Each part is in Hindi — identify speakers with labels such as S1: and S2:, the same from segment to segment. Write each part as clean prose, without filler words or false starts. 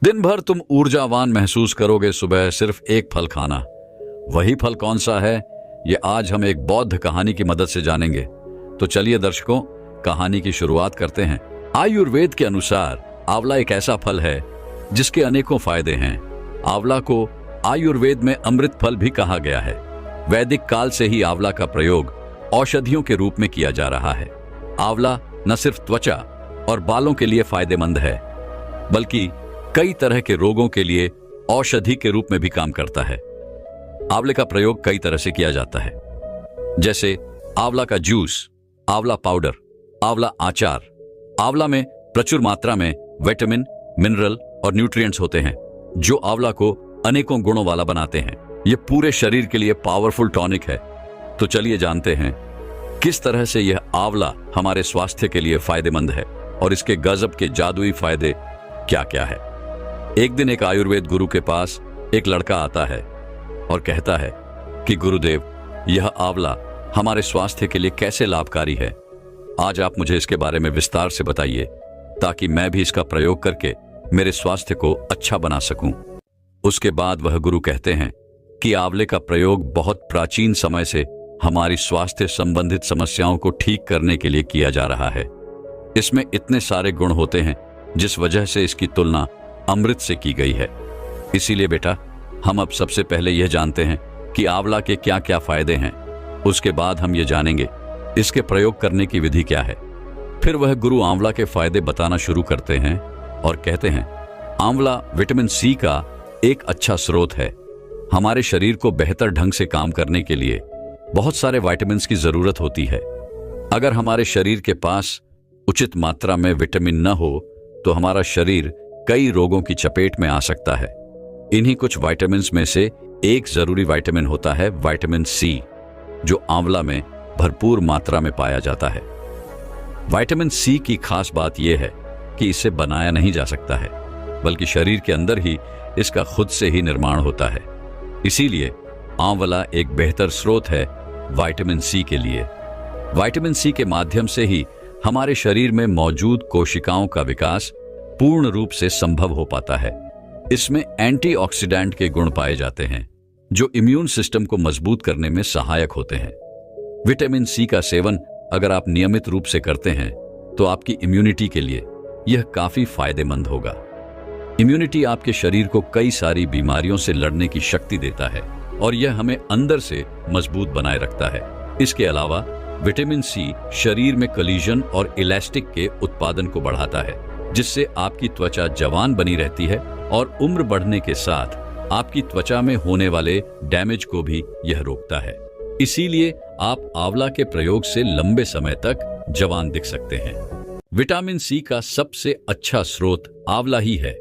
S1: दिन भर तुम ऊर्जावान महसूस करोगे, सुबह सिर्फ एक फल खाना। वही फल कौन सा है, ये आज हम एक बौद्ध कहानी की मदद से जानेंगे। तो चलिए दर्शकों, कहानी की शुरुआत करते हैं। आयुर्वेद के अनुसार आंवला एक ऐसा फल है जिसके अनेकों फायदे हैं। आंवला को आयुर्वेद में अमृत फल भी कहा गया है। वैदिक काल से ही आंवला का प्रयोग औषधियों के रूप में किया जा रहा है। आंवला न सिर्फ त्वचा और बालों के लिए फायदेमंद है, बल्कि कई तरह के रोगों के लिए औषधि के रूप में भी काम करता है। आंवले का प्रयोग कई तरह से किया जाता है, जैसे आंवला का जूस, आंवला पाउडर, आंवला आचार। आंवला में प्रचुर मात्रा में विटामिन, मिनरल और न्यूट्रिएंट्स होते हैं, जो आंवला को अनेकों गुणों वाला बनाते हैं। यह पूरे शरीर के लिए पावरफुल टॉनिक है। तो चलिए जानते हैं किस तरह से यह आंवला हमारे स्वास्थ्य के लिए फायदेमंद है और इसके गजब के जादुई फायदे क्या क्या है। एक दिन एक आयुर्वेद गुरु के पास एक लड़का आता है और कहता है कि गुरुदेव, यह आंवला हमारे स्वास्थ्य के लिए कैसे लाभकारी है। आज आप मुझे इसके बारे में विस्तार से बताइए, ताकि मैं भी इसका प्रयोग करके मेरे स्वास्थ्य को अच्छा बना सकूं। उसके बाद वह गुरु कहते हैं कि आंवले का प्रयोग बहुत प्राचीन समय से हमारी स्वास्थ्य संबंधित समस्याओं को ठीक करने के लिए किया जा रहा है। इसमें इतने सारे गुण होते हैं जिस वजह से इसकी तुलना अमृत से की गई है। इसीलिए बेटा, हम अब सबसे पहले यह जानते हैं कि आंवला के क्या क्या फायदे हैं। उसके बाद हम ये जानेंगे इसके प्रयोग करने की विधि क्या है। फिर वह गुरु आंवला के फायदे बताना शुरू करते हैं और कहते हैं, आंवला विटामिन सी का एक अच्छा स्रोत है। हमारे शरीर को बेहतर ढंग से काम करने के लिए बहुत सारे विटामिन की जरूरत होती है। अगर हमारे शरीर के पास उचित मात्रा में विटामिन न हो तो हमारा शरीर कई रोगों की चपेट में आ सकता है। इन्हीं कुछ विटामिन में से एक जरूरी विटामिन होता है विटामिन सी, जो आंवला में भरपूर मात्रा में पाया जाता है। विटामिन सी की खास बात यह है कि इसे बनाया नहीं जा सकता है, बल्कि शरीर के अंदर ही इसका खुद से ही निर्माण होता है। इसीलिए आंवला एक बेहतर स्रोत है विटामिन सी के लिए। विटामिन सी के माध्यम से ही हमारे शरीर में मौजूद कोशिकाओं का विकास पूर्ण रूप से संभव हो पाता है। इसमें एंटीऑक्सीडेंट के गुण पाए जाते हैं, जो इम्यून सिस्टम को मजबूत करने में सहायक होते हैं। विटामिन सी का सेवन अगर आप नियमित रूप से करते हैं तो आपकी इम्यूनिटी के लिए यह काफी फायदेमंद होगा। इम्यूनिटी आपके शरीर को कई सारी बीमारियों से लड़ने की शक्ति देता है और यह हमें अंदर से मजबूत बनाए रखता है। इसके अलावा विटामिन सी शरीर में कोलेजन और इलास्टिक के उत्पादन को बढ़ाता है, जिससे आपकी त्वचा जवान बनी रहती है और उम्र बढ़ने के साथ आपकी त्वचा में होने वाले डैमेज को भी यह रोकता है। इसीलिए आप आंवला के प्रयोग से लंबे समय तक जवान दिख सकते हैं। विटामिन सी का सबसे अच्छा स्रोत आंवला ही है,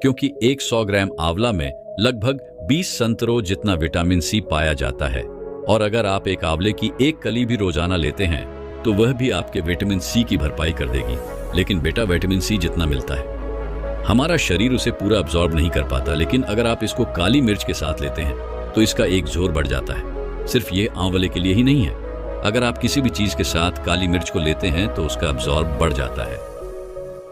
S1: क्योंकि 100 ग्राम आंवला में लगभग 20 संतरों जितना विटामिन सी पाया जाता है। और अगर आप एक आंवले की एक कली भी रोजाना लेते हैं तो वह भी आपके विटामिन सी की भरपाई कर देगी। लेकिन बेटा, विटामिन सी जितना मिलता है हमारा शरीर उसे पूरा अब्सॉर्ब नहीं कर पाता, लेकिन अगर आप इसको काली मिर्च के साथ लेते हैं तो इसका एक जोर बढ़ जाता है। सिर्फ ये आंवले के लिए ही नहीं है, अगर आप किसी भी चीज के साथ काली मिर्च को लेते हैं तो उसका अब्सॉर्ब बढ़ जाता है।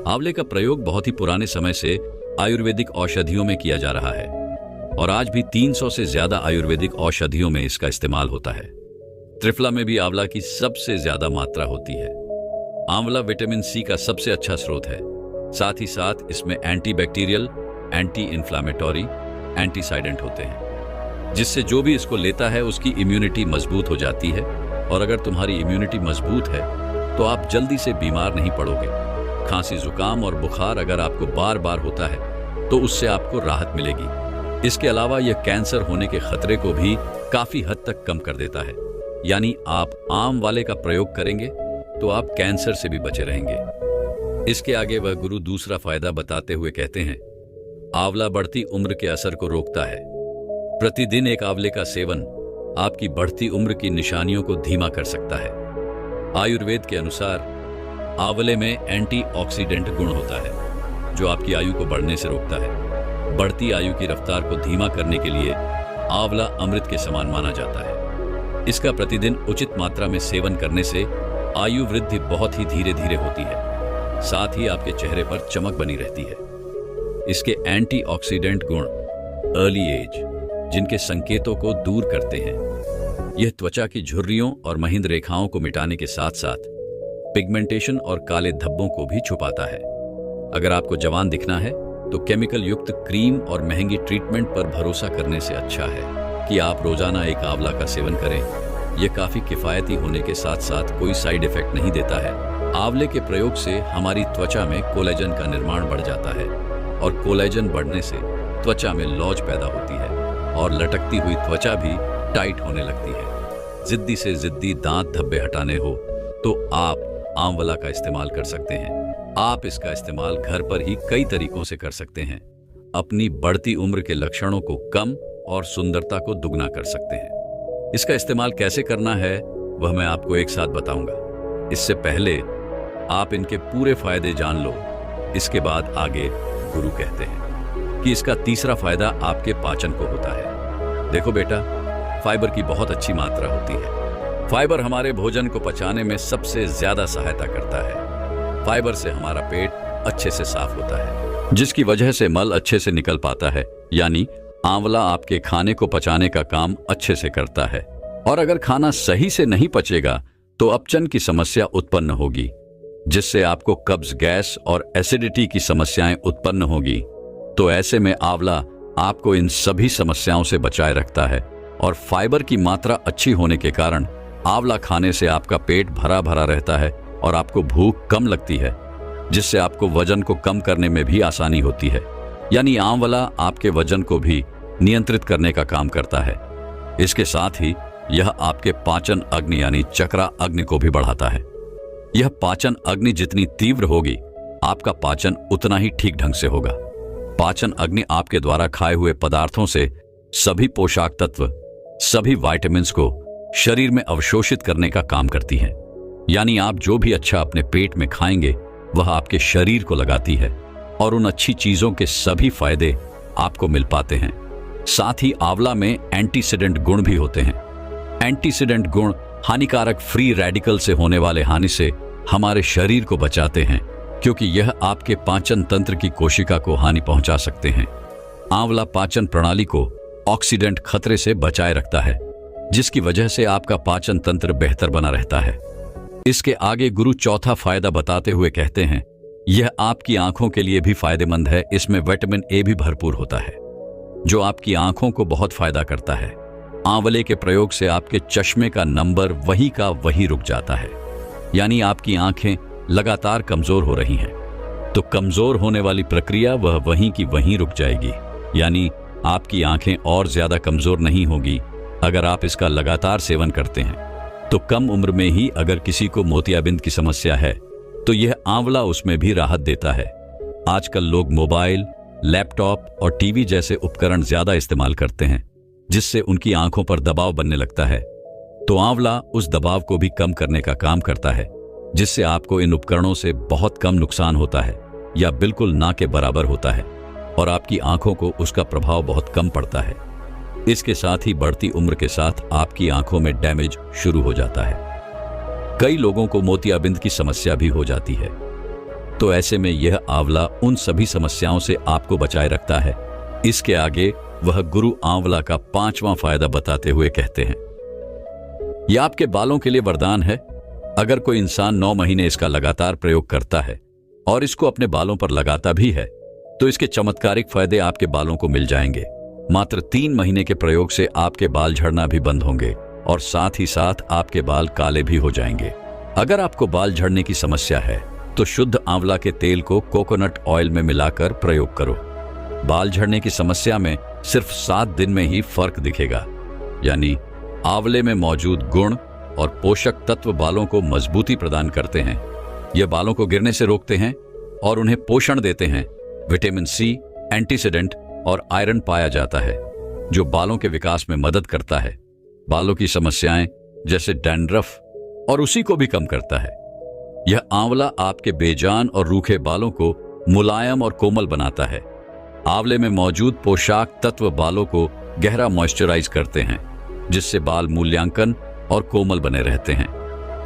S1: आंवले का प्रयोग बहुत ही पुराने समय से आयुर्वेदिक औषधियों में किया जा रहा है और आज भी 300 से ज्यादा आयुर्वेदिक औषधियों में इसका इस्तेमाल होता है। त्रिफला में भी आंवला की सबसे ज्यादा मात्रा होती है। आंवला विटामिन सी का सबसे अच्छा स्रोत है। साथ ही साथ इसमें एंटीबैक्टीरियल, एंटी इन्फ्लामेटरी, एंटीसाइडेंट होते हैं, जिससे जो भी इसको लेता है उसकी इम्यूनिटी मजबूत हो जाती है। और अगर तुम्हारी इम्यूनिटी मजबूत है तो आप जल्दी से बीमार नहीं पड़ोगे। खांसी, जुकाम और बुखार अगर आपको बार बार होता है तो उससे आपको राहत मिलेगी। इसके अलावा यह कैंसर होने के खतरे को भी काफी हद तक कम कर देता है। यानी आप आम वाले का प्रयोग करेंगे तो आप कैंसर से भी बचे रहेंगे। इसके आगे वह गुरु दूसरा फायदा बताते हुए कहते हैं, आंवला बढ़ती उम्र के असर को रोकता है। प्रतिदिन एक आंवले का सेवन आपकी बढ़ती उम्र की निशानियों को धीमा कर सकता है। आयुर्वेद के अनुसार आंवले में एंटीऑक्सीडेंट गुण होता है, जो आपकी आयु को बढ़ने से रोकता है। बढ़ती आयु की रफ्तार को धीमा करने के लिए आंवला अमृत के समान माना जाता है। इसका प्रतिदिन उचित मात्रा में सेवन करने से आयु वृद्धि बहुत ही धीरे धीरे होती है। साथ ही आपके चेहरे पर चमक बनी रहती है। इसके एंटीऑक्सीडेंट गुण अर्ली एज जिनके संकेतों को दूर करते हैं। यह त्वचा की झुर्रियों और महीन रेखाओं को मिटाने के साथ साथ पिगमेंटेशन और काले धब्बों को भी छुपाता है। अगर आपको जवान दिखना है तो केमिकल युक्त क्रीम और महंगी ट्रीटमेंट पर भरोसा करने से अच्छा है कि आप रोजाना एक आंवला का सेवन करें। यह काफी किफायती होने के साथ साथ कोई साइड इफेक्ट नहीं देता है। आंवले के प्रयोग से हमारी त्वचा में कोलेजन का निर्माण बढ़ जाता है और कोलेजन बढ़ने से त्वचा में लौज पैदा होती है और लटकती हुई त्वचा भी टाइट होने लगती है। जिद्दी से जिद्दी दांत धब्बे हटाने हो तो आप आंवला का इस्तेमाल कर सकते हैं। आप इसका इस्तेमाल घर पर ही कई तरीकों से कर सकते हैं। अपनी बढ़ती उम्र के लक्षणों को कम और सुंदरता को दुगना कर सकते हैं। इसका इस्तेमाल कैसे करना है वह मैं आपको एक साथ बताऊंगा। इससे पहले आप इनके पूरे फायदे जान लो। इसके बाद आगे गुरु कहते हैं कि इसका तीसरा फायदा आपके पाचन को होता है। देखो बेटा, फाइबर की बहुत अच्छी मात्रा होती है। फाइबर हमारे भोजन को पचाने में सबसे ज्यादा सहायता करता है। फाइबर से हमारा पेट अच्छे से साफ होता है, जिसकी वजह से मल अच्छे से निकल पाता है। यानी आंवला आपके खाने को पचाने का काम अच्छे से करता है। और अगर खाना सही से नहीं पचेगा तो अपचन की समस्या उत्पन्न होगी, जिससे आपको कब्ज, गैस और एसिडिटी की समस्याएं उत्पन्न होगी। तो ऐसे में आंवला आपको इन सभी समस्याओं से बचाए रखता है। और फाइबर की मात्रा अच्छी होने के कारण आंवला खाने से आपका पेट भरा भरा रहता है और आपको भूख कम लगती है, जिससे आपको वजन को कम करने में भी आसानी होती है। यानी आंवला आपके वजन को भी नियंत्रित करने का काम करता है। इसके साथ ही यह आपके पाचन अग्नि यानी चक्रा अग्नि को भी बढ़ाता है। यह पाचन अग्नि जितनी तीव्र होगी, आपका पाचन उतना ही ठीक ढंग से होगा। पाचन अग्नि आपके द्वारा खाए हुए पदार्थों से सभी पोषक तत्व, सभी विटामिन्स को शरीर में अवशोषित करने का काम करती है। यानी आप जो भी अच्छा अपने पेट में खाएंगे वह आपके शरीर को लगाती है और उन अच्छी चीजों के सभी फायदे आपको मिल पाते हैं। साथ ही आंवला में एंटीऑक्सीडेंट गुण भी होते हैं। एंटीऑक्सीडेंट गुण हानिकारक फ्री रेडिकल से होने वाले हानि से हमारे शरीर को बचाते हैं, क्योंकि यह आपके पाचन तंत्र की कोशिका को हानि पहुंचा सकते हैं। आंवला पाचन प्रणाली को ऑक्सीडेंट खतरे से बचाए रखता है, जिसकी वजह से आपका पाचन तंत्र बेहतर बना रहता है। इसके आगे गुरु चौथा फायदा बताते हुए कहते हैं, यह आपकी आंखों के लिए भी फायदेमंद है। इसमें विटामिन ए भी भरपूर होता है, जो आपकी आंखों को बहुत फायदा करता है। आंवले के प्रयोग से आपके चश्मे का नंबर वही का वही रुक जाता है। यानी आपकी आंखें लगातार कमजोर हो रही हैं, तो कमजोर होने वाली प्रक्रिया वह वहीं की वहीं रुक जाएगी। यानी आपकी आंखें और ज्यादा कमजोर नहीं होगी अगर आप इसका लगातार सेवन करते हैं। तो कम उम्र में ही अगर किसी को मोतियाबिंद की समस्या है तो यह आंवला उसमें भी राहत देता है। आजकल लोग मोबाइल, लैपटॉप और टीवी जैसे उपकरण ज्यादा इस्तेमाल करते हैं, जिससे उनकी आंखों पर दबाव बनने लगता है। तो आंवला उस दबाव को भी कम करने का काम करता है, जिससे आपको इन उपकरणों से बहुत कम नुकसान होता है या बिल्कुल ना के बराबर होता है और आपकी आंखों को उसका प्रभाव बहुत कम पड़ता है। इसके साथ ही बढ़ती उम्र के साथ आपकी आंखों में डैमेज शुरू हो जाता है। कई लोगों को मोतियाबिंद की समस्या भी हो जाती है। तो ऐसे में यह आंवला उन सभी समस्याओं से आपको बचाए रखता है। इसके आगे वह गुरु आंवला का पांचवां फायदा बताते हुए कहते हैं, यह आपके बालों के लिए वरदान है। अगर कोई इंसान 9 महीने इसका लगातार प्रयोग करता है और इसको अपने बालों पर लगाता भी है तो इसके चमत्कारिक फायदे आपके बालों को मिल जाएंगे। मात्र 3 महीने के प्रयोग से आपके बाल झड़ना भी बंद होंगे और साथ ही साथ आपके बाल काले भी हो जाएंगे। अगर आपको बाल झड़ने की समस्या है तो शुद्ध आंवला के तेल को कोकोनट ऑयल में मिलाकर प्रयोग करो। बाल झड़ने की समस्या में सिर्फ 7 दिन में ही फर्क दिखेगा। यानी आंवले में मौजूद गुण और पोषक तत्व बालों को मजबूती प्रदान करते हैं। यह बालों को गिरने से रोकते हैं और उन्हें पोषण देते हैं। विटामिन सी, एंटीऑक्सीडेंट और आयरन पाया जाता है, जो बालों के विकास में मदद करता है। बालों की समस्याएं जैसे डैंड्रफ और उसी को भी कम करता है। यह आंवला आपके बेजान और रूखे बालों को मुलायम और कोमल बनाता है। आंवले में मौजूद पोषक तत्व बालों को गहरा मॉइस्चराइज करते हैं, जिससे बाल मूल्यांकन और कोमल बने रहते हैं।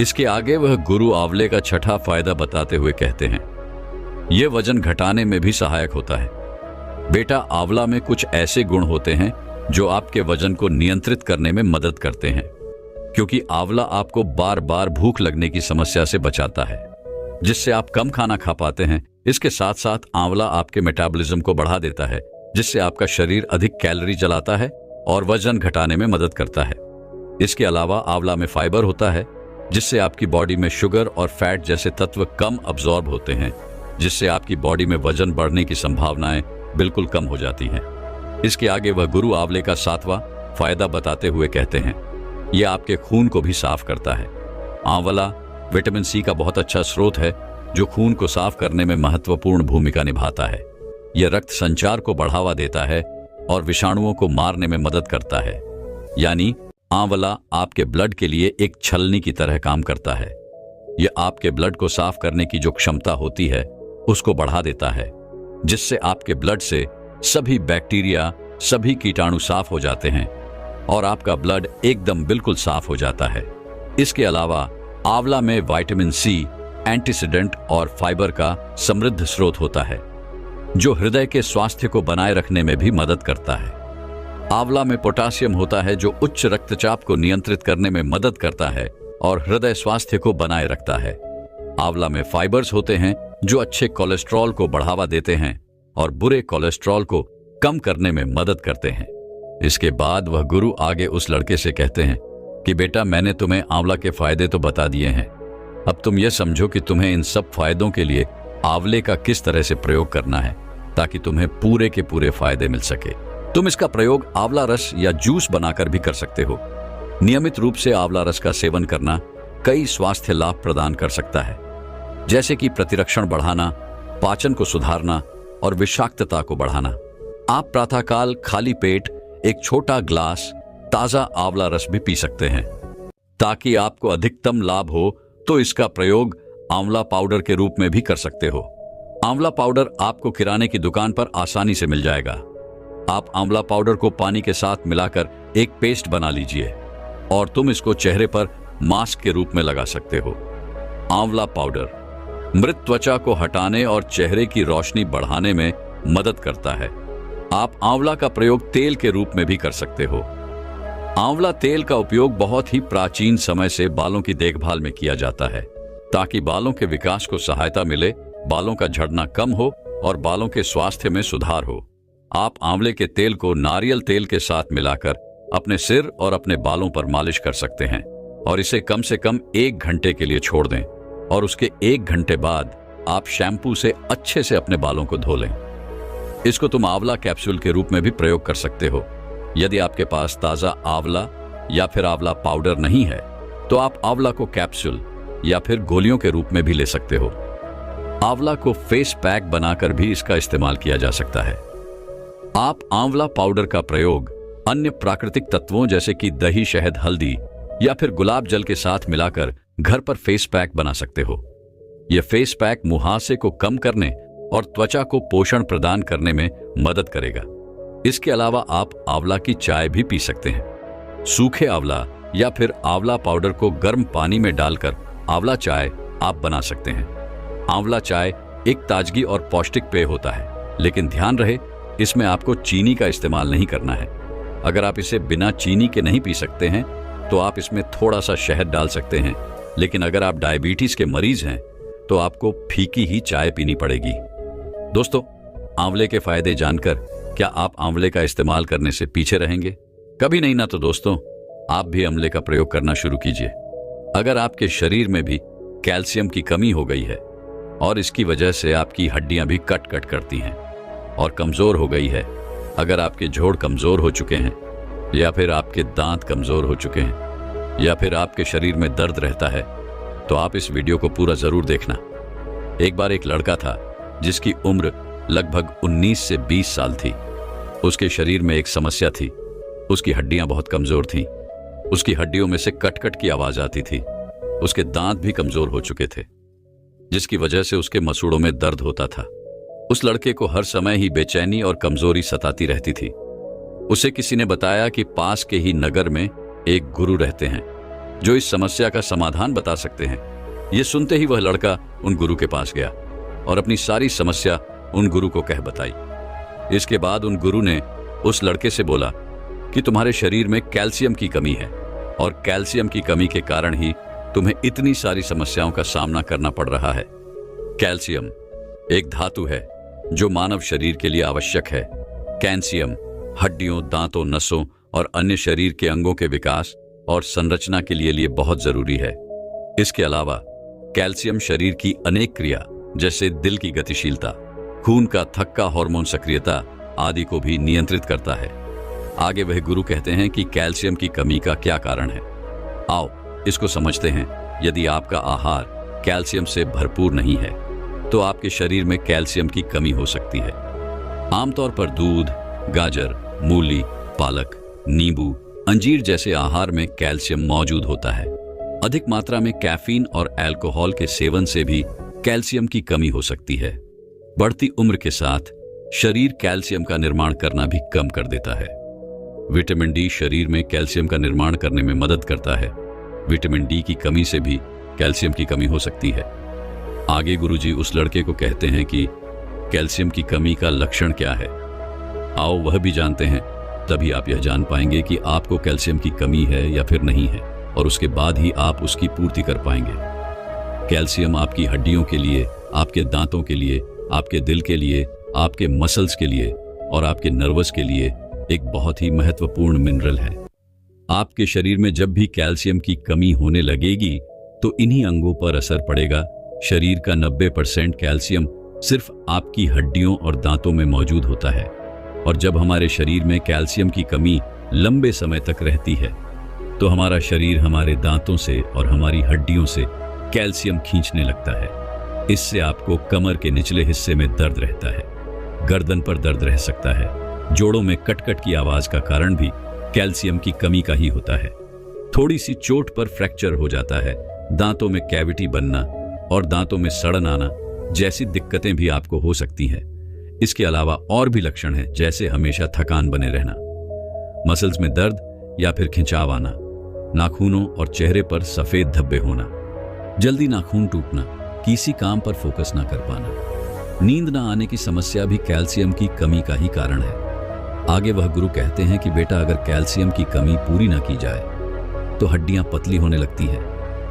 S1: इसके आगे वह गुरु आंवले का छठा फायदा बताते हुए कहते हैं, यह वजन घटाने में भी सहायक होता है। बेटा, आंवला में कुछ ऐसे गुण होते हैं जो आपके वजन को नियंत्रित करने में मदद करते हैं, क्योंकि आंवला आपको बार बार भूख लगने की समस्या से बचाता है, जिससे आप कम खाना खा पाते हैं। इसके साथ साथ आंवला आपके मेटाबॉलिज्म को बढ़ा देता है, जिससे आपका शरीर अधिक कैलोरी जलाता है और वजन घटाने में मदद करता है। इसके अलावा आंवला में फाइबर होता है, जिससे आपकी बॉडी में शुगर और फैट जैसे तत्व कम अब्जॉर्ब होते हैं, जिससे आपकी बॉडी में वजन बढ़ने की संभावनाएं बिल्कुल कम हो जाती हैं। इसके आगे वह गुरु आंवले का 7वां फायदा बताते हुए कहते हैं, यह आपके खून को भी साफ करता है। आंवला विटामिन सी का बहुत अच्छा स्रोत है, जो खून को साफ करने में महत्वपूर्ण भूमिका निभाता है। यह रक्त संचार को बढ़ावा देता है और विषाणुओं को मारने में मदद करता है। यानी आंवला आपके ब्लड के लिए एक छलनी की तरह काम करता है। यह आपके ब्लड को साफ करने की जो क्षमता होती है उसको बढ़ा देता है, जिससे आपके ब्लड से सभी बैक्टीरिया, सभी कीटाणु साफ हो जाते हैं और आपका ब्लड एकदम बिल्कुल साफ हो जाता है। इसके अलावा आंवला में विटामिन सी, एंटीऑक्सीडेंट और फाइबर का समृद्ध स्रोत होता है, जो हृदय के स्वास्थ्य को बनाए रखने में भी मदद करता है। आंवला में पोटेशियम होता है, जो उच्च रक्तचाप को नियंत्रित करने में मदद करता है और हृदय स्वास्थ्य को बनाए रखता है। आंवला में फाइबर्स होते हैं, जो अच्छे कोलेस्ट्रॉल को बढ़ावा देते हैं और बुरे कोलेस्ट्रॉल को कम करने में मदद करते हैं। इसके बाद वह गुरु आगे उस लड़के से कहते हैं कि बेटा, मैंने तुम्हें आंवला के फायदे तो बता दिए हैं, अब तुम यह समझो कि तुम्हें इन सब फायदों के लिए आंवले का किस तरह से प्रयोग करना है, ताकि तुम्हें पूरे के पूरे फायदे मिल सके। तुम इसका प्रयोग आंवला रस या जूस बनाकर भी कर सकते हो। नियमित रूप से आंवला रस का सेवन करना कई स्वास्थ्य लाभ प्रदान कर सकता है, जैसे कि प्रतिरक्षण बढ़ाना, पाचन को सुधारना और विषाक्तता को बढ़ाना। आप प्रातःकाल खाली पेट एक छोटा ग्लास ताजा आंवला रस भी पी सकते हैं। ताकि आपको अधिकतम लाभ हो तो इसका प्रयोग आंवला पाउडर के रूप में भी कर सकते हो। आंवला पाउडर आपको किराने की दुकान पर आसानी से मिल जाएगा। आप आंवला पाउडर को पानी के साथ मिलाकर एक पेस्ट बना लीजिए और तुम इसको चेहरे पर मास्क के रूप में लगा सकते हो। आंवला पाउडर मृत त्वचा को हटाने और चेहरे की रोशनी बढ़ाने में मदद करता है। आप आंवला का प्रयोग तेल के रूप में भी कर सकते हो। आंवला तेल का उपयोग बहुत ही प्राचीन समय से बालों की देखभाल में किया जाता है, ताकि बालों के विकास को सहायता मिले, बालों का झड़ना कम हो और बालों के स्वास्थ्य में सुधार हो। आप आंवले के तेल को नारियल तेल के साथ मिलाकर अपने सिर और अपने बालों पर मालिश कर सकते हैं और इसे कम से कम 1 घंटे के लिए छोड़ दें और उसके 1 घंटे बाद आप शैम्पू से अच्छे से अपने बालों को धो लें। इसको तुम आंवला कैप्सूल के रूप में भी प्रयोग कर सकते हो। यदि आपके पास ताजा आंवला या फिर आंवला पाउडर नहीं है तो आप आंवला को कैप्सूल या फिर गोलियों के रूप में भी ले सकते हो। आंवला को फेस पैक बनाकर भी इसका इस्तेमाल किया जा सकता है। आप आंवला पाउडर का प्रयोग अन्य प्राकृतिक तत्वों जैसे कि दही, शहद, हल्दी या फिर गुलाब जल के साथ मिलाकर घर पर फेस पैक बना सकते हो। यह फेस पैक मुहासे को कम करने और त्वचा को पोषण प्रदान करने में मदद करेगा। इसके अलावा आप आंवला की चाय भी पी सकते हैं। सूखे आंवला या फिर आंवला पाउडर को गर्म पानी में डालकर आंवला चाय आप बना सकते हैं। आंवला चाय एक ताजगी और पौष्टिक पेय होता है, लेकिन ध्यान रहे इसमें आपको चीनी का इस्तेमाल नहीं करना है। अगर आप इसे बिना चीनी के नहीं पी सकते हैं तो आप इसमें थोड़ा सा शहद डाल सकते हैं, लेकिन अगर आप डायबिटीज के मरीज हैं तो आपको फीकी ही चाय पीनी पड़ेगी। दोस्तों, आंवले के फायदे जानकर क्या आप आंवले का इस्तेमाल करने से पीछे रहेंगे? कभी नहीं ना। तो दोस्तों, आप भी आंवले का प्रयोग करना शुरू कीजिए। अगर आपके शरीर में भी कैल्शियम की कमी हो गई है और इसकी वजह से आपकी हड्डियां भी कट कट करती हैं और कमजोर हो गई है, अगर आपके जोड़ कमजोर हो चुके हैं या फिर आपके दांत कमजोर हो चुके हैं या फिर आपके शरीर में दर्द रहता है, तो आप इस वीडियो को पूरा जरूर देखना। एक बार एक लड़का था जिसकी उम्र लगभग 19 से 20 साल थी। उसके शरीर में एक समस्या थी, उसकी हड्डियां बहुत कमजोर थीं। उसकी हड्डियों में से कट कट की आवाज आती थी। उसके दांत भी कमजोर हो चुके थे, जिसकी वजह से उसके मसूड़ों में दर्द होता था। उस लड़के को हर समय ही बेचैनी और कमजोरी सताती रहती थी। उसे किसी ने बताया कि पास के ही नगर में एक गुरु रहते हैं जो इस समस्या का समाधान बता सकते हैं। यह सुनते ही वह लड़का उन गुरु के पास गया और अपनी सारी समस्या उन गुरु को कह बताई। इसके बाद उन गुरु ने उस लड़के से बोला कि तुम्हारे शरीर में कैल्शियम की कमी है और कैल्शियम की कमी के कारण ही तुम्हें इतनी सारी समस्याओं का सामना करना पड़ रहा है। कैल्शियम एक धातु है जो मानव शरीर के लिए आवश्यक है। कैल्शियम हड्डियों, दांतों, नसों और अन्य शरीर के अंगों के विकास और संरचना के लिए बहुत जरूरी है। इसके अलावा कैल्शियम शरीर की अनेक क्रिया जैसे दिल की गतिशीलता, खून का थक्का, हार्मोन सक्रियता आदि को भी नियंत्रित करता है। आगे वह गुरु कहते हैं कि कैल्शियम की कमी का क्या कारण है। आओ इसको समझते हैं। यदि आपका आहार कैल्शियम से भरपूर नहीं है तो आपके शरीर में कैल्शियम की कमी हो सकती है। आमतौर पर दूध, गाजर, मूली, पालक, नींबू, अंजीर जैसे आहार में कैल्शियम मौजूद होता है। अधिक मात्रा में कैफीन और अल्कोहल के सेवन से भी कैल्शियम की कमी हो सकती है। बढ़ती उम्र के साथ शरीर कैल्शियम का निर्माण करना भी कम कर देता है। विटामिन डी शरीर में कैल्शियम का निर्माण करने में मदद करता है। विटामिन डी की कमी से भी कैल्शियम की कमी हो सकती है। आगे गुरुजी उस लड़के को कहते हैं कि कैल्शियम की कमी का लक्षण क्या है। आओ वह भी जानते हैं, तभी आप यह जान पाएंगे कि आपको कैल्शियम की कमी है या फिर नहीं है, और उसके बाद ही आप उसकी पूर्ति कर पाएंगे। कैल्शियम आपकी हड्डियों के लिए, आपके दांतों के लिए, आपके दिल के लिए, आपके मसल्स के लिए और आपके नर्वस के लिए एक बहुत ही महत्वपूर्ण मिनरल है। आपके शरीर में जब भी कैल्शियम की कमी होने लगेगी तो इन्हीं अंगों पर असर पड़ेगा। शरीर का 90% कैल्शियम सिर्फ आपकी हड्डियों और दांतों में मौजूद होता है, और जब हमारे शरीर में कैल्शियम की कमी लंबे समय तक रहती है तो हमारा शरीर हमारे दांतों से और हमारी हड्डियों से कैल्शियम खींचने लगता है। इससे आपको कमर के निचले हिस्से में दर्द रहता है, गर्दन पर दर्द रह सकता है, जोड़ों में कटकट की आवाज का कारण भी कैल्शियम की कमी का ही होता है। थोड़ी सी चोट पर फ्रैक्चर हो जाता है, दांतों में कैविटी बनना और दांतों में सड़न आना जैसी दिक्कतें भी आपको हो सकती हैं। इसके अलावा और भी लक्षण हैं, जैसे हमेशा थकान बने रहना, मसल्स में दर्द या फिर खिंचाव आना, नाखूनों और चेहरे पर सफेद धब्बे होना, जल्दी नाखून टूटना, किसी काम पर फोकस ना कर पाना, नींद ना आने की समस्या भी कैल्शियम की कमी का ही कारण है। आगे वह गुरु कहते हैं कि बेटा, अगर कैल्शियम की कमी पूरी ना की जाए तो हड्डियां पतली होने लगती है,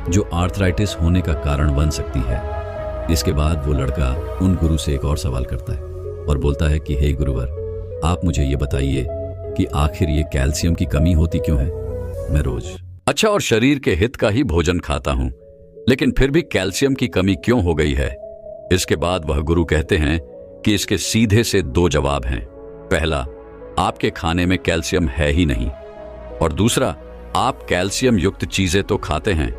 S1: जो आर्थराइटिस होने का कारण बन सकती है। इसके बाद वो लड़का उन गुरु से एक और सवाल करता है और बोलता है कि हे गुरुवर, आप मुझे ये बताइए कि आखिर ये कैल्शियम की कमी होती क्यों है। मैं रोज अच्छा और शरीर के हित का ही भोजन खाता हूं, लेकिन फिर भी कैल्शियम की कमी क्यों हो गई है। इसके बाद वह गुरु कहते हैं कि इसके सीधे से 2 जवाब हैं। पहला, आपके खाने में कैल्शियम है ही नहीं, और दूसरा, आप कैल्शियम युक्त चीजें तो खाते हैं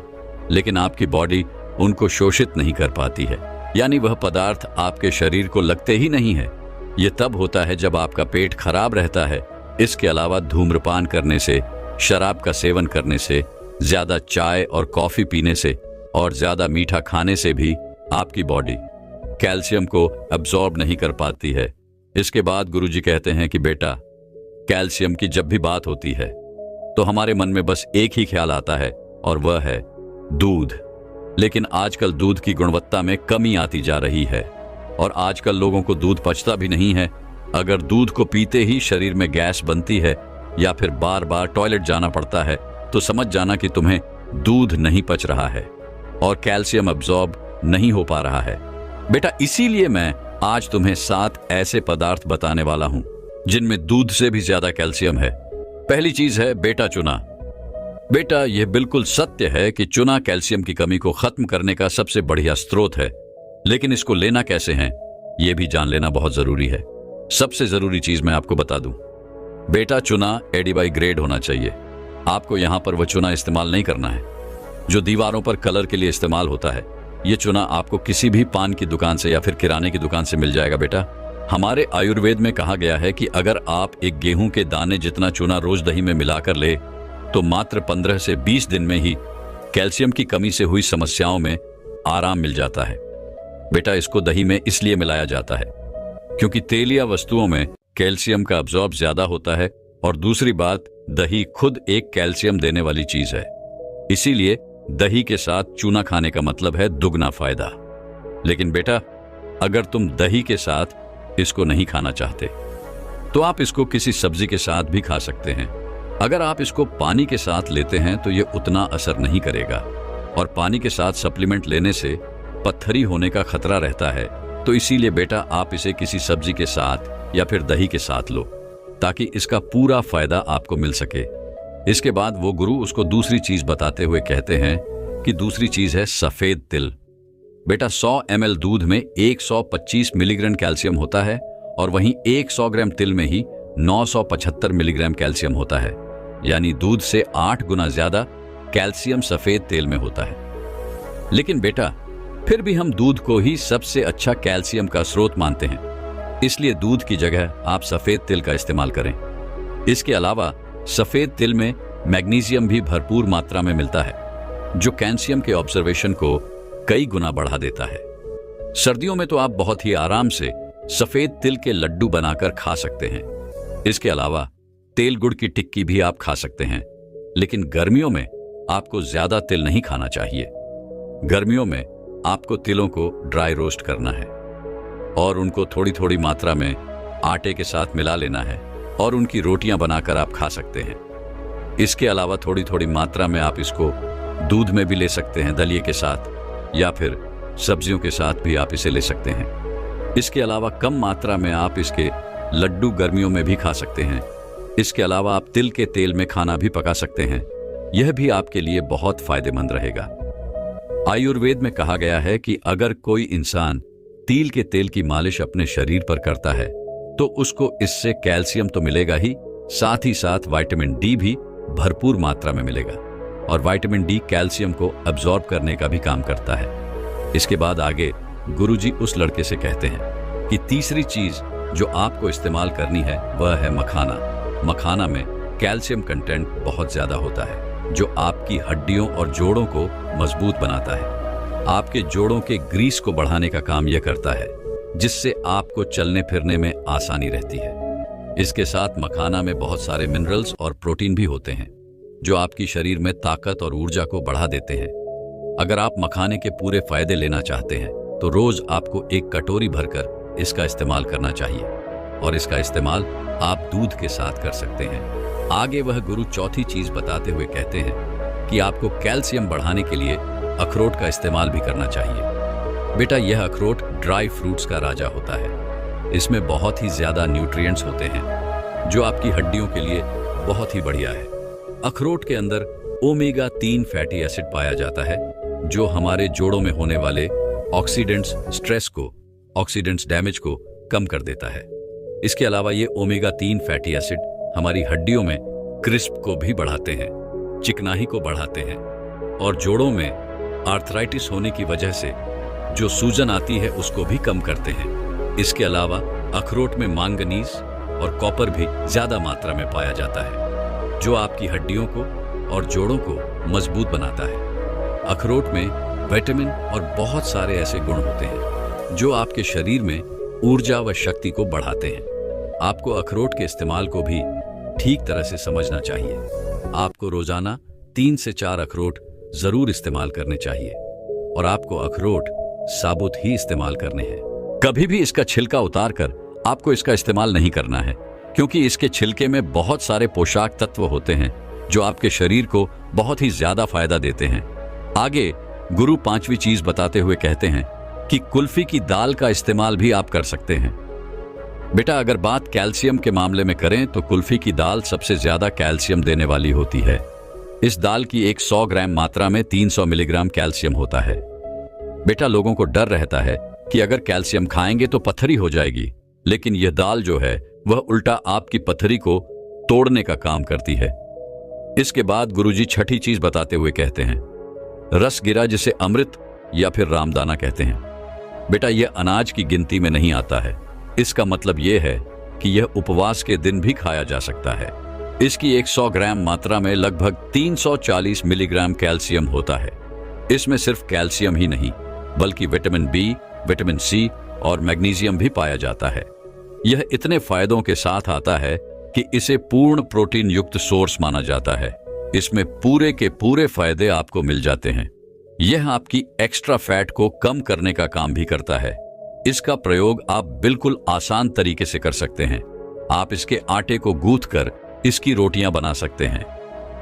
S1: लेकिन आपकी बॉडी उनको शोषित नहीं कर पाती है, यानी वह पदार्थ आपके शरीर को लगते ही नहीं है। यह तब होता है जब आपका पेट खराब रहता है। इसके अलावा धूम्रपान करने से, शराब का सेवन करने से, ज्यादा चाय और कॉफी पीने से और ज्यादा मीठा खाने से भी आपकी बॉडी कैल्शियम को अब्सॉर्ब नहीं कर पाती है। इसके बाद गुरुजी कहते हैं कि बेटा, कैल्शियम की जब भी बात होती है तो हमारे मन में बस एक ही ख्याल आता है, और वह है दूध। लेकिन आजकल दूध की गुणवत्ता में कमी आती जा रही है और आजकल लोगों को दूध पचता भी नहीं है। अगर दूध को पीते ही शरीर में गैस बनती है या फिर बार बार टॉयलेट जाना पड़ता है तो समझ जाना कि तुम्हें दूध नहीं पच रहा है और कैल्शियम अब्सॉर्ब नहीं हो पा रहा है। बेटा, इसीलिए मैं आज तुम्हें 7 ऐसे पदार्थ बताने वाला हूं जिनमें दूध से भी ज्यादा कैल्शियम है। पहली चीज है बेटा, चुना। बेटा, यह बिल्कुल सत्य है कि चुना कैल्शियम की कमी को खत्म करने का सबसे बढ़िया स्रोत है, लेकिन इसको लेना कैसे है यह भी जान लेना बहुत जरूरी है। सबसे जरूरी चीज मैं आपको बता दूं, बेटा, चुना एडिबाई ग्रेड होना चाहिए। आपको यहां पर वह चुना इस्तेमाल नहीं करना है जो दीवारों पर कलर के लिए इस्तेमाल होता है। यह चुना आपको किसी भी पान की दुकान से या फिर किराने की दुकान से मिल जाएगा। बेटा, हमारे आयुर्वेद में कहा गया है कि अगर आप एक गेहूं के दाने जितना चूना रोज दही में मिलाकर ले तो मात्र 15 से 20 दिन में ही कैल्शियम की कमी से हुई समस्याओं में आराम मिल जाता है। बेटा, इसको दही में इसलिए मिलाया जाता है क्योंकि तेलिया वस्तुओं में कैल्शियम का अब्सॉर्ब ज्यादा होता है, और दूसरी बात, दही खुद एक कैल्शियम देने वाली चीज है। इसीलिए दही के साथ चूना खाने का मतलब है दुगना फायदा। लेकिन बेटा, अगर तुम दही के साथ इसको नहीं खाना चाहते तो आप इसको किसी सब्जी के साथ भी खा सकते हैं। अगर आप इसको पानी के साथ लेते हैं तो ये उतना असर नहीं करेगा, और पानी के साथ सप्लीमेंट लेने से पत्थरी होने का खतरा रहता है। तो इसीलिए बेटा आप इसे किसी सब्जी के साथ या फिर दही के साथ लो, ताकि इसका पूरा फायदा आपको मिल सके। इसके बाद वो गुरु उसको दूसरी चीज बताते हुए कहते हैं कि दूसरी चीज है सफेद तिल। बेटा 100 ml दूध में 125 मिलीग्राम कैल्शियम होता है, और वहीं 100 ग्राम तिल में ही 975 मिलीग्राम कैल्शियम होता है। यानी दूध से 8 गुना ज्यादा कैल्शियम सफेद तेल में होता है। लेकिन बेटा फिर भी हम दूध को ही सबसे अच्छा कैल्शियम का स्रोत मानते हैं, इसलिए दूध की जगह आप सफेद तिल का इस्तेमाल करें। इसके अलावा सफेद तिल में मैग्नीशियम भी भरपूर मात्रा में मिलता है, जो कैल्शियम के ऑब्जर्वेशन को कई गुना बढ़ा देता है। सर्दियों में तो आप बहुत ही आराम से सफेद तिल के लड्डू बनाकर खा सकते हैं। इसके अलावा तेल गुड़ की टिक्की भी आप खा सकते हैं। लेकिन गर्मियों में आपको ज्यादा तिल नहीं खाना चाहिए। गर्मियों में आपको तिलों को ड्राई रोस्ट करना है और उनको थोड़ी थोड़ी मात्रा में आटे के साथ मिला लेना है, और उनकी रोटियां बनाकर आप खा सकते हैं। इसके अलावा थोड़ी थोड़ी मात्रा में आप इसको दूध में भी ले सकते हैं दलिए के साथ, या फिर सब्जियों के साथ भी आप इसे ले सकते हैं। इसके अलावा कम मात्रा में आप इसके लड्डू गर्मियों में भी खा सकते हैं। इसके अलावा आप तिल के तेल में खाना भी पका सकते हैं। यह भी आपके लिए बहुत फायदेमंद रहेगा। आयुर्वेद में कहा गया है कि अगर कोई इंसान तिल के तेल की मालिश अपने शरीर पर करता है तो उसको इससे कैल्शियम तो मिलेगा ही, साथ ही साथ विटामिन डी भी भरपूर मात्रा में मिलेगा, और विटामिन डी कैल्शियम को अब्जॉर्ब करने का भी काम करता है। इसके बाद आगे गुरुजी उस लड़के से कहते हैं कि तीसरी चीज जो आपको इस्तेमाल करनी है वह है मखाना। मखाना में कैल्शियम कंटेंट बहुत ज्यादा होता है, जो आपकी हड्डियों और जोड़ों को मजबूत बनाता है। आपके जोड़ों के ग्रीस को बढ़ाने का काम यह करता है, जिससे आपको चलने फिरने में आसानी रहती है। इसके साथ मखाना में बहुत सारे मिनरल्स और प्रोटीन भी होते हैं, जो आपकी शरीर में ताकत और ऊर्जा को बढ़ा देते हैं। अगर आप मखाने के पूरे फायदे लेना चाहते हैं तो रोज आपको एक कटोरी भरकर इसका इस्तेमाल करना चाहिए, और इसका इस्तेमाल आप दूध के साथ कर सकते हैं। आगे वह गुरु चौथी चीज बताते हुए कहते हैं कि आपको कैल्शियम बढ़ाने के लिए अखरोट का इस्तेमाल भी करना चाहिए। बेटा यह अखरोट ड्राई फ्रूट्स का राजा होता है। इसमें बहुत ही ज्यादा न्यूट्रिएंट्स होते हैं, जो आपकी हड्डियों के लिए बहुत ही बढ़िया है। अखरोट के अंदर ओमेगा 3 फैटी एसिड पाया जाता है, जो हमारे जोड़ों में होने वाले ऑक्सीडेंट्स स्ट्रेस को, ऑक्सीडेंट्स डैमेज को कम कर देता है। इसके अलावा ये ओमेगा 3 फैटी एसिड हमारी हड्डियों में क्रिस्प को भी बढ़ाते हैं, चिकनाई को बढ़ाते हैं, और जोड़ों में आर्थराइटिस होने की वजह से जो सूजन आती है उसको भी कम करते हैं। इसके अलावा अखरोट में मैंगनीज और कॉपर भी ज्यादा मात्रा में पाया जाता है, जो आपकी हड्डियों को और जोड़ों को मजबूत बनाता है। अखरोट में विटामिन और बहुत सारे ऐसे गुण होते हैं जो आपके शरीर में ऊर्जा व शक्ति को बढ़ाते हैं। आपको अखरोट के इस्तेमाल को भी ठीक तरह से समझना चाहिए। आपको रोजाना 3 से 4 अखरोट जरूर इस्तेमाल करने चाहिए, और आपको अखरोट साबुत ही इस्तेमाल करने हैं। कभी भी इसका छिलका उतारकर आपको इसका इस्तेमाल नहीं करना है, क्योंकि इसके छिलके में बहुत सारे पोषक तत्व होते हैं जो आपके शरीर को बहुत ही ज्यादा फायदा देते हैं। आगे गुरु 5वीं चीज बताते हुए कहते हैं कि कुल्फी की दाल का इस्तेमाल भी आप कर सकते हैं। बेटा अगर बात कैल्शियम के मामले में करें तो कुल्फी की दाल सबसे ज्यादा कैल्शियम देने वाली होती है। इस दाल की एक 100 ग्राम मात्रा में 300 मिलीग्राम कैल्शियम होता है। बेटा लोगों को डर रहता है कि अगर कैल्शियम खाएंगे तो पथरी हो जाएगी, लेकिन यह दाल जो है वह उल्टा आपकी पथरी को तोड़ने का काम करती है। इसके बाद गुरुजी 6ठी चीज बताते हुए कहते हैं रसगिरा, जिसे अमृत या फिर रामदाना कहते हैं। बेटा यह अनाज की गिनती में नहीं आता है। इसका मतलब यह है कि यह उपवास के दिन भी खाया जा सकता है। इसकी 100 ग्राम मात्रा में लगभग 340 मिलीग्राम कैल्शियम होता है। इसमें सिर्फ कैल्शियम ही नहीं बल्कि विटामिन बी, विटामिन सी और मैग्नीशियम भी पाया जाता है। यह इतने फायदों के साथ आता है कि इसे पूर्ण प्रोटीन युक्त सोर्स माना जाता है। इसमें पूरे के पूरे फायदे आपको मिल जाते हैं। यह आपकी एक्स्ट्रा फैट को कम करने का काम भी करता है। इसका प्रयोग आप बिल्कुल आसान तरीके से कर सकते हैं। आप इसके आटे को गूंथ कर इसकी रोटियां बना सकते हैं।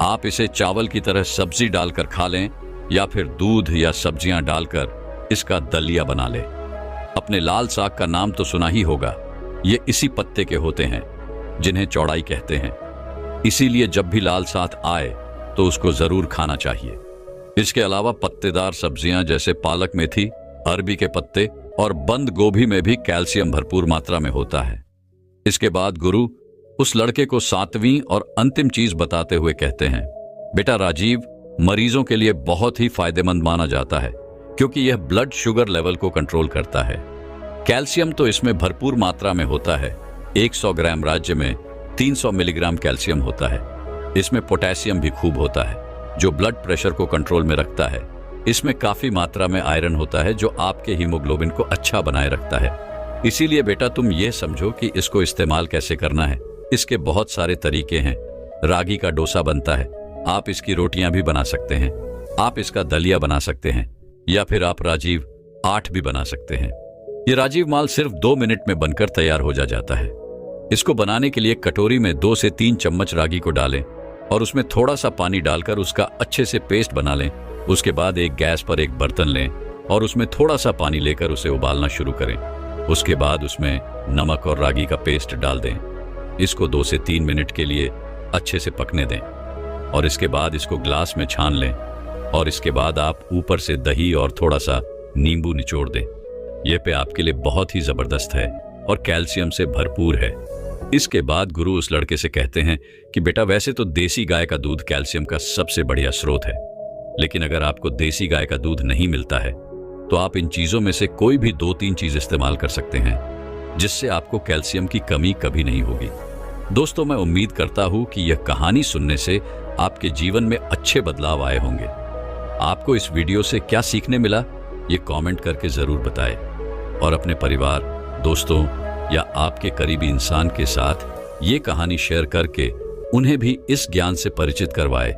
S1: आप इसे चावल की तरह सब्जी डालकर खा लें या फिर दूध या सब्जियां डालकर इसका दलिया बना लें। अपने लाल साग का नाम तो सुना ही होगा। ये इसी पत्ते के होते हैं जिन्हें चौड़ाई कहते हैं। इसीलिए जब भी लाल साग आए तो उसको जरूर खाना चाहिए। इसके अलावा पत्तेदार सब्जियां जैसे पालक मेथी, अरबी के पत्ते और बंद गोभी में भी कैल्शियम भरपूर मात्रा में होता है। इसके बाद गुरु उस लड़के को 7वीं और अंतिम चीज बताते हुए कहते हैं, बेटा राजीव, मरीजों के लिए बहुत ही फायदेमंद माना जाता है क्योंकि यह ब्लड शुगर लेवल को कंट्रोल करता है। कैल्शियम तो इसमें भरपूर मात्रा में होता है। 100 ग्राम राज्य में 300 मिलीग्राम कैल्शियम होता है। इसमें पोटेशियम भी खूब होता है जो ब्लड प्रेशर को कंट्रोल में रखता है। इसमें काफी मात्रा में आयरन होता है जो आपके हीमोग्लोबिन को अच्छा बनाए रखता है। इसीलिए बेटा तुम यह समझो कि इसको इस्तेमाल कैसे करना है। इसके बहुत सारे तरीके हैं। रागी का डोसा बनता है, आप इसकी रोटियां भी बना सकते हैं। आप इसका दलिया बना सकते हैं या फिर आप राजीव आठ भी बना सकते हैं। ये राजीव माल सिर्फ 2 मिनट में बनकर तैयार हो जाता है। इसको बनाने के लिए कटोरी में 2 से 3 चम्मच रागी को डालें और उसमें थोड़ा सा पानी डालकर उसका अच्छे से पेस्ट बना लें। उसके बाद एक गैस पर एक बर्तन लें और उसमें थोड़ा सा पानी लेकर उसे उबालना शुरू करें। उसके बाद उसमें नमक और रागी का पेस्ट डाल दें। इसको 2 से 3 मिनट के लिए अच्छे से पकने दें और इसके बाद इसको ग्लास में छान लें और इसके बाद आप ऊपर से दही और थोड़ा सा नींबू निचोड़ दें। यह पे आपके लिए बहुत ही जबरदस्त है और कैल्शियम से भरपूर है। इसके बाद गुरु उस लड़के से कहते हैं कि बेटा वैसे तो देसी गाय का दूध कैल्शियम का सबसे बढ़िया स्रोत है, लेकिन अगर आपको देसी गाय का दूध नहीं मिलता है तो आप इन चीजों में से कोई भी 2-3 चीज इस्तेमाल कर सकते हैं जिससे आपको कैल्शियम की कमी कभी नहीं होगी। दोस्तों, मैं उम्मीद करता हूं कि यह कहानी सुनने से आपके जीवन में अच्छे बदलाव आए होंगे। आपको इस वीडियो से क्या सीखने मिला ये कमेंट करके जरूर बताएं और अपने परिवार, दोस्तों या आपके करीबी इंसान के साथ ये कहानी शेयर करके उन्हें भी इस ज्ञान से परिचित करवाएं